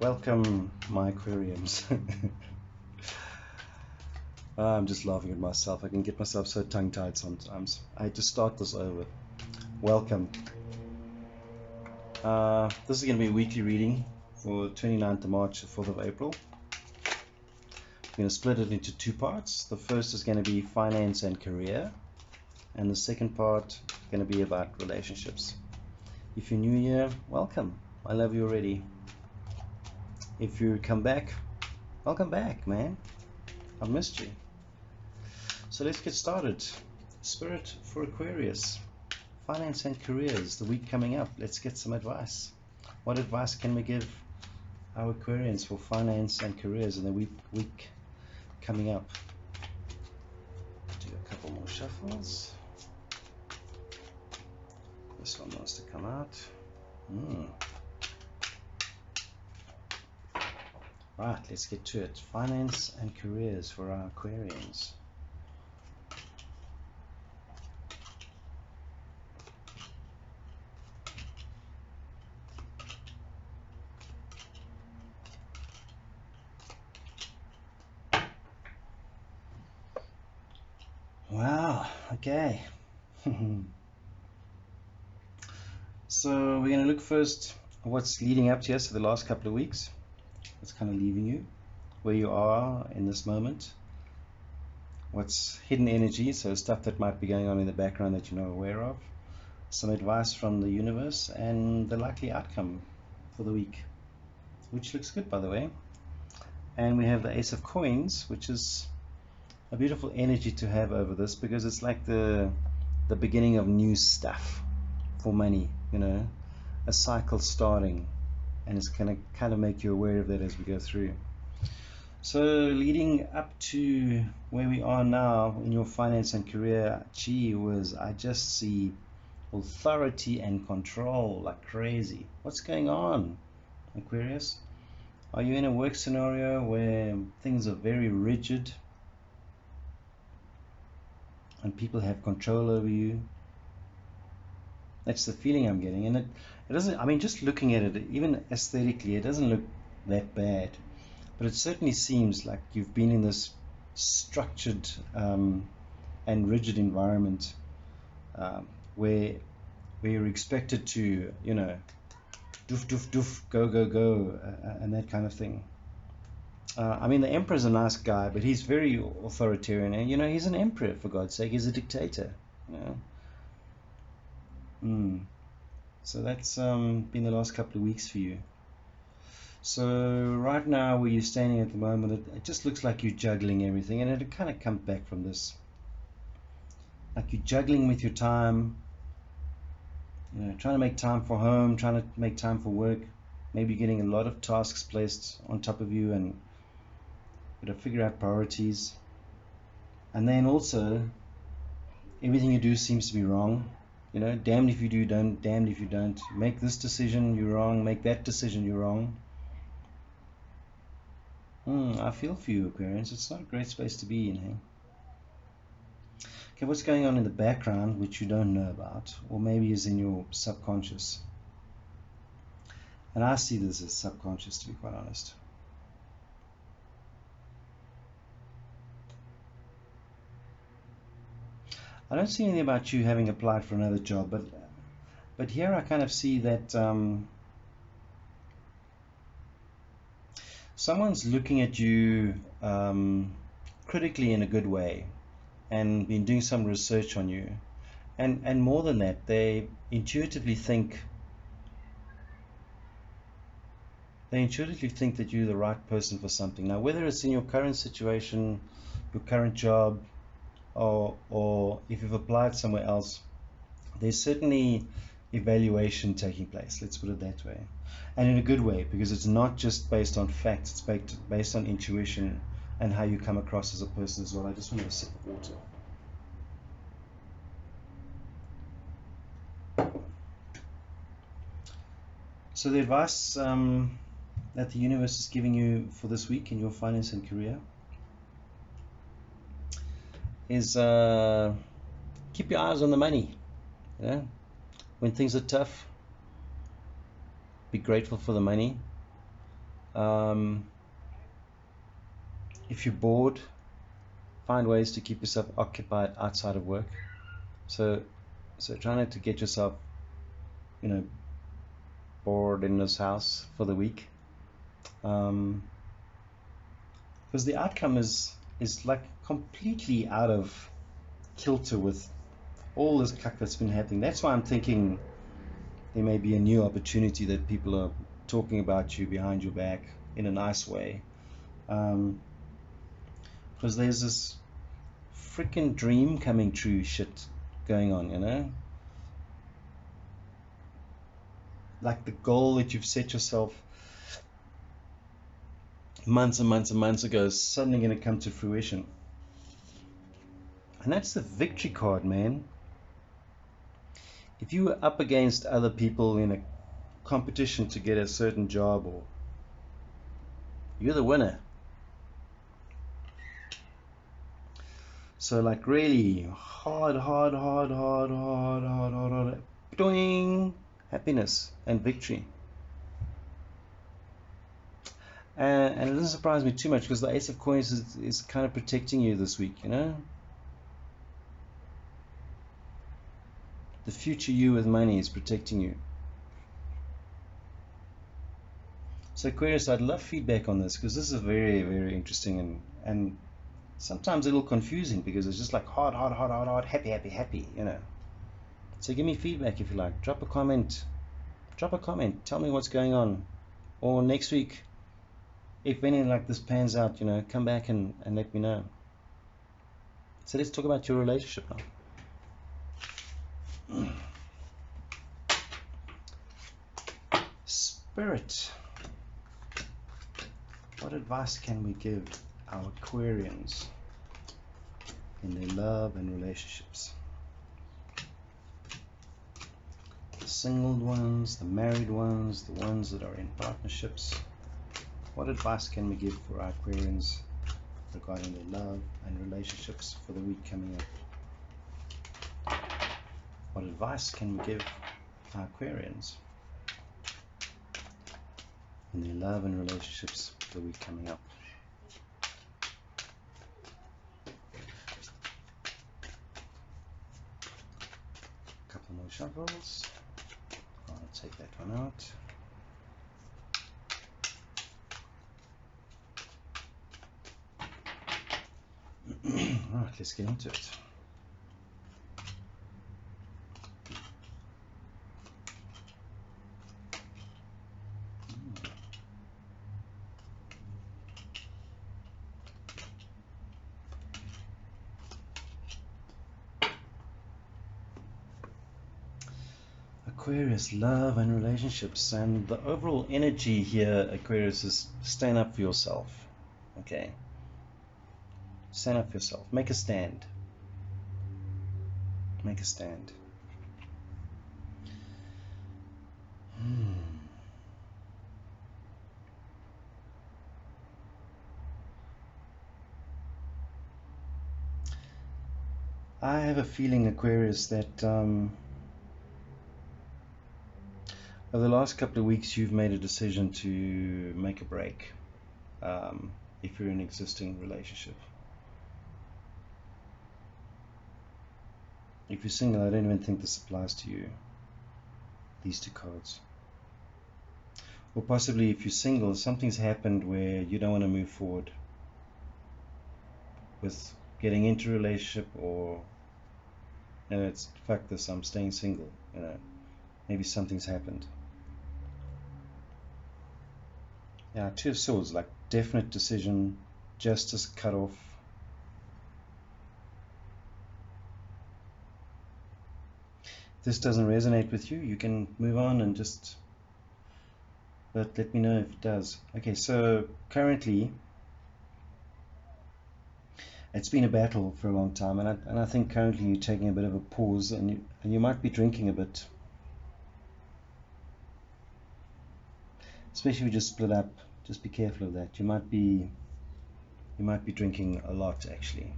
Welcome, my aquariums. I'm just laughing at myself. I can get myself so tongue-tied sometimes. I had to start this over. Welcome. This is going to be a weekly reading for 29th of March to 4th of April. I'm going to split it into two parts. The first is going to be finance and career, and the second part is going to be about relationships. If you're new here, welcome. I love you already. If you come back, welcome back, man. I've missed you. So let's get started. Spirit for Aquarius. Finance and careers, the week coming up. Let's get some advice. What advice can we give our Aquarians for finance and careers in the week coming up? Do a couple more shuffles. This one wants to come out. Right, let's get to it. Finance and careers for our Aquarians. Wow, okay. So we're going to look first at what's leading up to us for the last couple of weeks. What's kind of leaving you, where you are in this moment, what's hidden energy, so stuff that might be going on in the background that you're not aware of, some advice from the universe, and the likely outcome for the week, which looks good, by the way. And we have the Ace of Coins, which is a beautiful energy to have over this, because it's like the beginning of new stuff for money, you know, a cycle starting. And it's going to kind of make you aware of that as we go through. So leading up to where we are now in your finance and career, I just see authority and control like crazy. What's going on, Aquarius? Are you in a work scenario where things are very rigid and people have control over you? That's the feeling I'm getting, and it doesn't, I mean, just looking at it, even aesthetically, it doesn't look that bad, but it certainly seems like you've been in this structured and rigid environment where you're expected to, you know, doof, doof, doof, go, go, go, and that kind of thing. I mean, the Emperor's a nice guy, but he's very authoritarian, and, you know, he's an emperor, for God's sake. He's a dictator, you know. So that's been the last couple of weeks for you. So right now where you're standing at the moment, it just looks like you're juggling everything, and it kind of comes back from this, like you're juggling with your time, you know, trying to make time for home, trying to make time for work, maybe getting a lot of tasks placed on top of you, and you've got to figure out priorities. And then also everything you do seems to be wrong. You know, damned if you do, damned if you don't. Make this decision, you're wrong. Make that decision, you're wrong. I feel for you, Aquarius. It's not a great space to be in, hey? Okay, what's going on in the background which you don't know about, or maybe is in your subconscious? And I see this as subconscious, to be quite honest. I don't see anything about you having applied for another job, but here I kind of see that someone's looking at you critically in a good way, and been doing some research on you, and more than that, they intuitively think that you're the right person for something. Now, whether it's in your current situation, your current job, or if you've applied somewhere else, there's certainly evaluation taking place, let's put it that way, and in a good way, because it's not just based on facts, it's based on intuition and how you come across as a person as well. I just want to have a sip of water. So the advice that the universe is giving you for this week in your finance and career is keep your eyes on the money. Yeah? When things are tough, be grateful for the money. If you're bored, find ways to keep yourself occupied outside of work. So try not to get yourself, bored in this house for the week, because the outcome is like completely out of kilter with all this cuck that's been happening. That's why I'm thinking there may be a new opportunity that people are talking about you behind your back in a nice way, because there's this freaking dream coming true shit going on, like the goal that you've set yourself months and months and months ago is suddenly going to come to fruition. And that's the victory card, man. If you were up against other people in a competition to get a certain job, or you're the winner. So like really hard, doing happiness and victory. And it doesn't surprise me too much, because the Ace of Coins is kind of protecting you this week, The future you with money is protecting you. So Aquarius, I'd love feedback on this, because this is very, very interesting and sometimes a little confusing, because it's just like hard, happy, So give me feedback if you like. Drop a comment. Tell me what's going on. Or next week, if anything like this pans out, come back and let me know. So let's talk about your relationship now. Spirit, what advice can we give our Aquarians in their love and relationships? The single ones, the married ones, the ones that are in partnerships. What advice can we give for our Aquarians regarding their love and relationships for the week coming up? What advice can we give our Aquarians in their love and relationships for the week coming up? A couple more shuffles. I'll take that one out. Alright, let's get into it. Aquarius, love and relationships, and the overall energy here, Aquarius, is stand up for yourself. Okay, stand up for yourself. Make a stand. Make a stand. I have a feeling, Aquarius, that over the last couple of weeks you've made a decision to make a break, if you're in an existing relationship. If you're single, I don't even think this applies to you, these two cards. Or possibly if you're single, something's happened where you don't want to move forward with getting into a relationship, or it's fuck this, I'm staying single, maybe something's happened. Yeah, Two of Swords, like definite decision, justice cut off. If this doesn't resonate with you, you can move on and just, but let me know if it does. Okay, so currently it's been a battle for a long time, and I think currently you're taking a bit of a pause, and you might be drinking a bit, especially if you just split up. Just be careful of that. You might be drinking a lot, actually,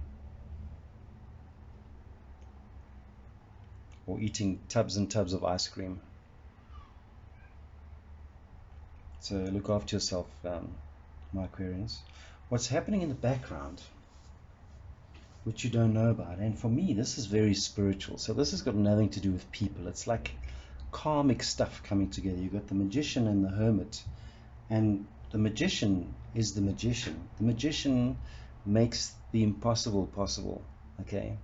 or eating tubs and tubs of ice cream. So look after yourself, my Aquarians. What's happening in the background, which you don't know about, and for me this is very spiritual, so this has got nothing to do with people. It's like karmic stuff coming together. You've got the Magician and the Hermit, and the Magician is the Magician. The Magician makes the impossible possible. Okay,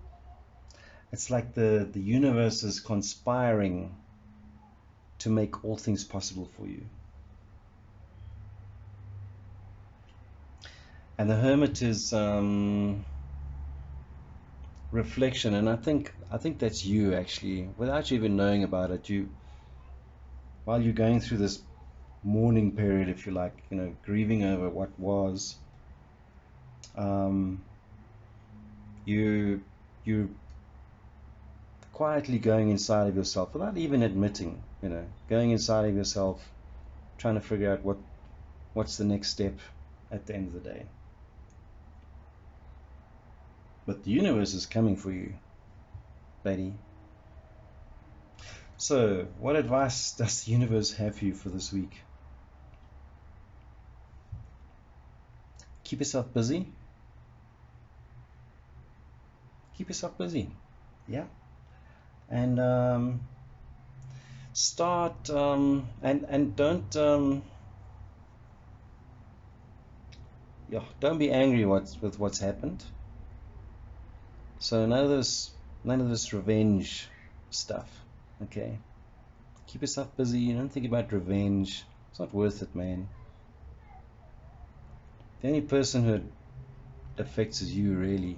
it's like the universe is conspiring to make all things possible for you. And the Hermit is reflection, and I think that's you actually, without you even knowing about it. You, while you're going through this mourning period, if you like, you know, grieving over what was, you're quietly going inside of yourself without even admitting, you know, going inside of yourself, trying to figure out what's the next step at the end of the day. But the universe is coming for you, lady. So, what advice does the universe have for you for this week? Keep yourself busy. Keep yourself busy. Yeah. And start and don't be angry with what's happened. So none of this revenge stuff. Okay, keep yourself busy. You don't think about revenge. It's not worth it, man. The only person who it affects is you, really.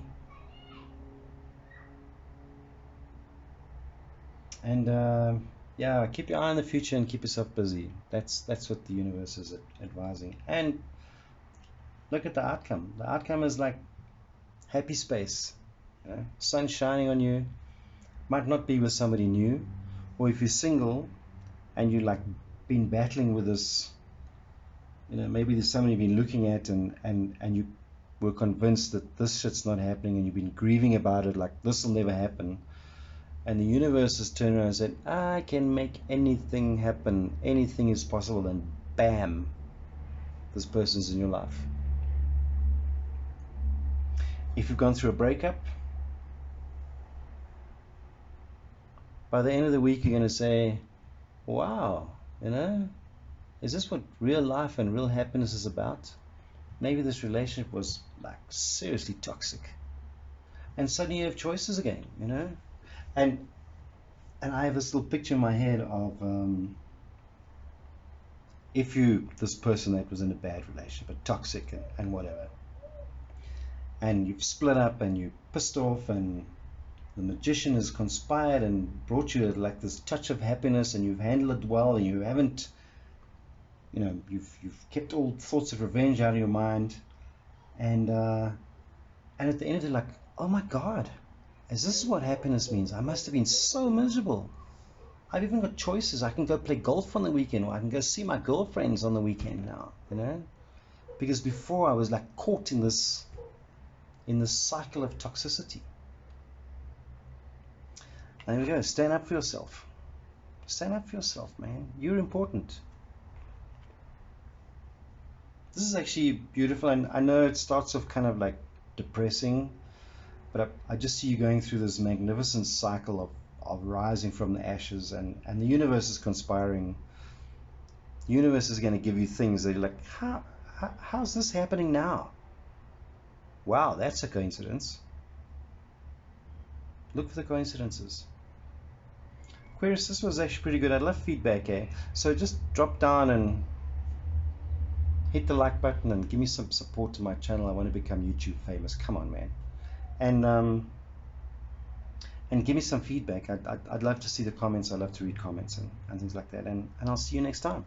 And yeah, keep your eye on the future and keep yourself busy. That's what the universe is advising. And look at the outcome. The outcome is like happy space. You know, sun shining on you. Might not be with somebody new, or if you're single and you like been battling with this, you know, maybe there's somebody you've been looking at and you were convinced that this shit's not happening, and you've been grieving about it, like this will never happen. And the universe has turned around and said, I can make anything happen. Anything is possible. And bam, this person's in your life. If you've gone through a breakup, by the end of the week, you're going to say, wow, you know, is this what real life and real happiness is about? Maybe this relationship was like seriously toxic. And suddenly you have choices again, you know? And I have this little picture in my head of if this person that was in a bad relationship, a toxic and whatever, and you've split up and you're pissed off, and the Magician has conspired and brought you like this touch of happiness, and you've handled it well, and you haven't, you know, you've kept all thoughts of revenge out of your mind, and at the end of it, like, oh my God, is this what happiness means? I must have been so miserable. I've even got choices. I can go play golf on the weekend, or I can go see my girlfriends on the weekend now, you know? Because before I was like caught in this cycle of toxicity. And there we go. Stand up for yourself. Stand up for yourself, man. You're important. This is actually beautiful, and I know it starts off kind of like depressing, but I just see you going through this magnificent cycle of rising from the ashes, and the universe is conspiring. The universe is going to give you things that you're like, how's this happening now? Wow, that's a coincidence. Look for the coincidences. Aquarius, this was actually pretty good. I'd love feedback, eh? So just drop down and hit the like button and give me some support to my channel. I want to become YouTube famous. Come on, man. And give me some feedback. I'd love to see the comments. I love to read comments and things like that. And I'll see you next time.